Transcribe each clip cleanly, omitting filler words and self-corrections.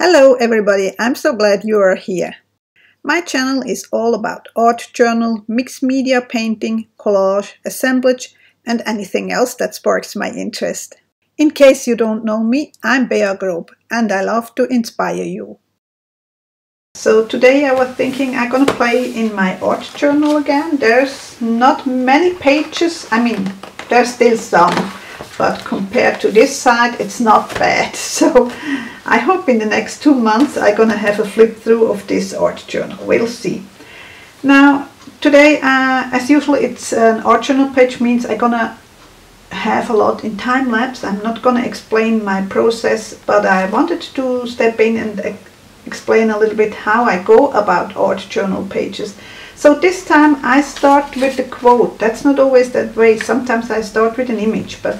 Hello everybody, I'm so glad you are here. My channel is all about art journal, mixed media painting, collage, assemblage and anything else that sparks my interest. In case you don't know me, I'm Bea Grob and I love to inspire you. So today I was thinking I'm gonna play in my art journal again. There's not many pages, there's still some, but compared to this side it's not bad. So I hope in the next 2 months I'm gonna have a flip through of this art journal. We'll see. Now today as usual it's an art journal page, means I'm gonna have a lot in time lapse. I'm not gonna explain my process, but I wanted to step in and explain a little bit how I go about art journal pages. So this time I start with the quote. That's not always that way. Sometimes I start with an image, but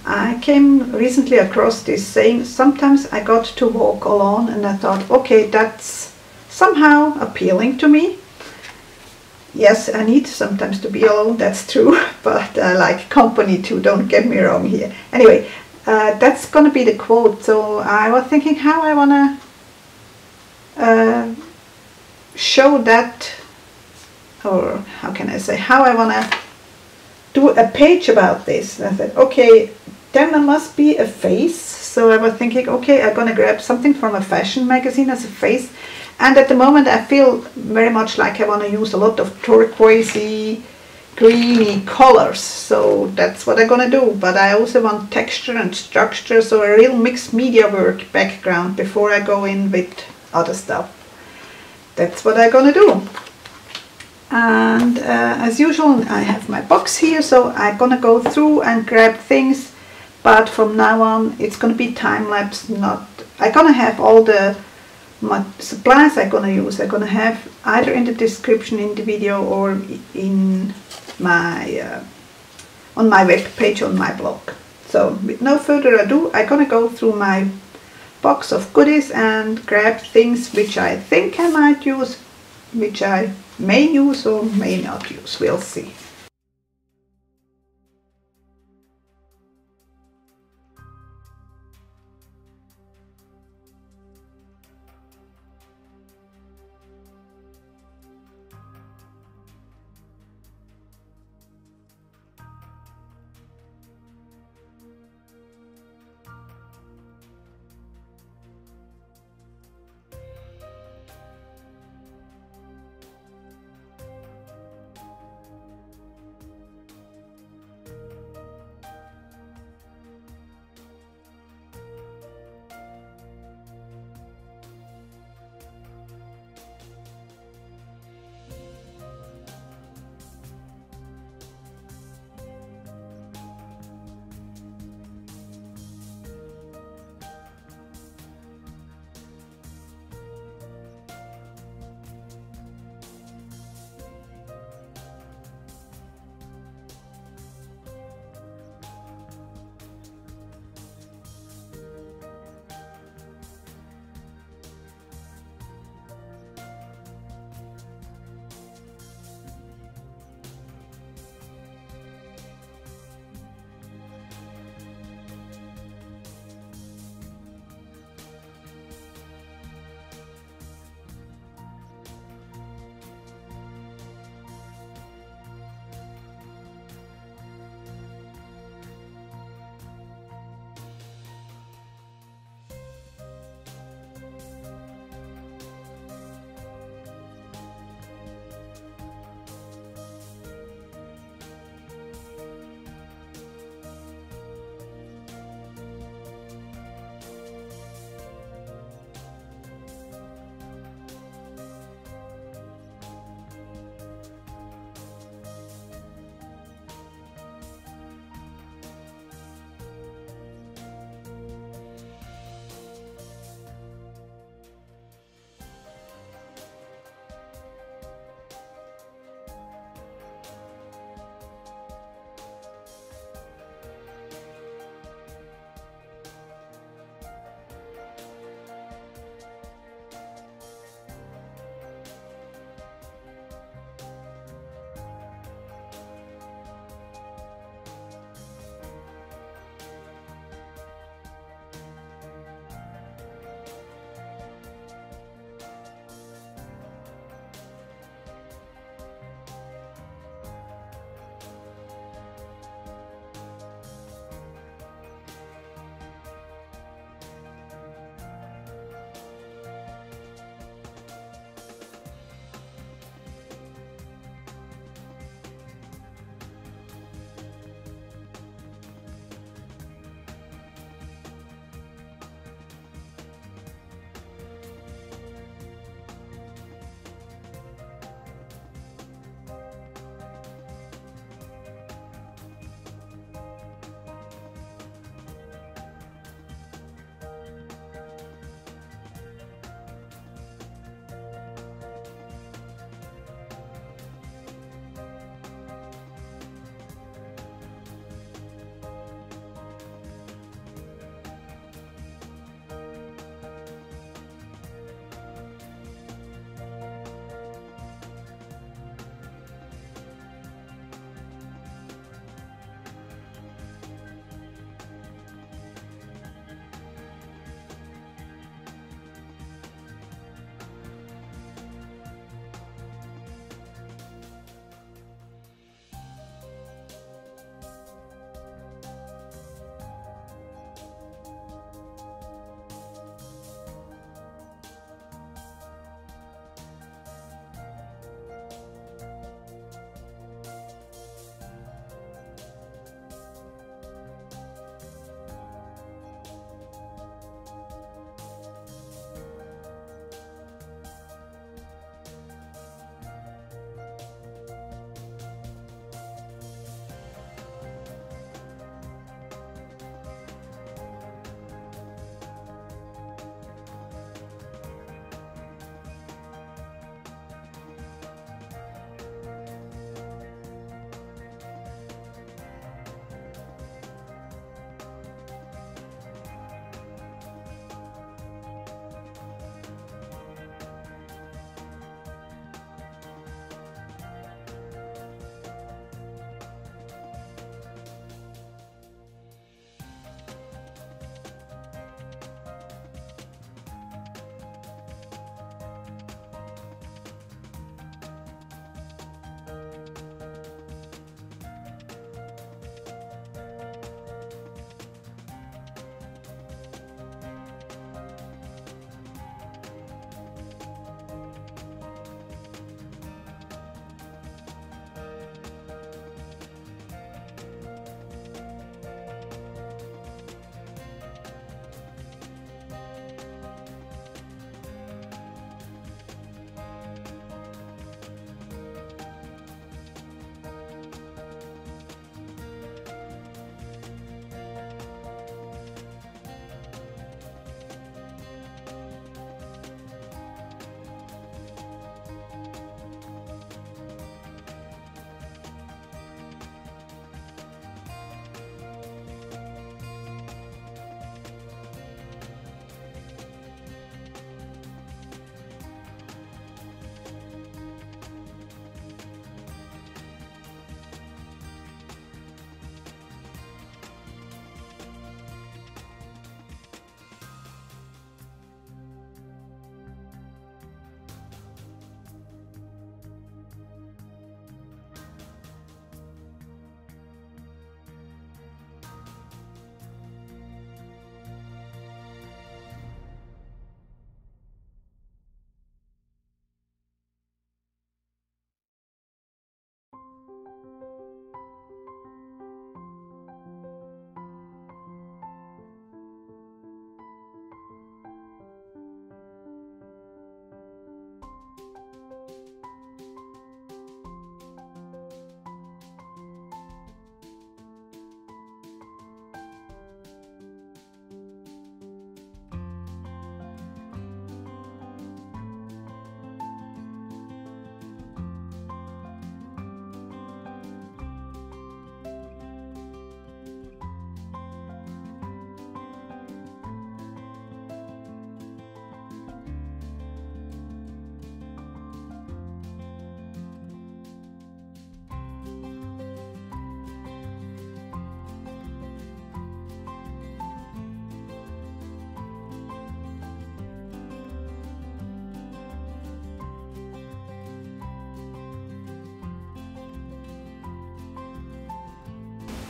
I came recently across this saying, sometimes I got to walk alone, and I thought, okay, that's somehow appealing to me. Yes, I need sometimes to be alone, that's true, but I like company too, don't get me wrong here. Anyway, that's gonna be the quote. So I was thinking how I wanna show that, or how can I say, how I wanna do a page about this. And I said, okay, then there must be a face. So I was thinking, okay, I'm gonna grab something from a fashion magazine as a face. And at the moment I feel very much like I want to use a lot of turquoisey, greeny colors. So that's what I'm gonna do. But I also want texture and structure, so a real mixed media work background before I go in with other stuff. That's what I'm gonna do. And as usual I have my box here, so I'm gonna go through and grab things, but from now on it's gonna be time-lapse. Not I'm gonna have all the supplies I'm gonna use. I'm gonna have either in the description in the video or in my on my web page on my blog. So with no further ado, I'm gonna go through my box of goodies and grab things which I think I might use, which I may use or may not use. We'll see.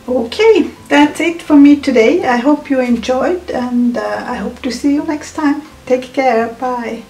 Okay, that's it for me today. I hope you enjoyed, and I hope to see you next time. Take care. Bye.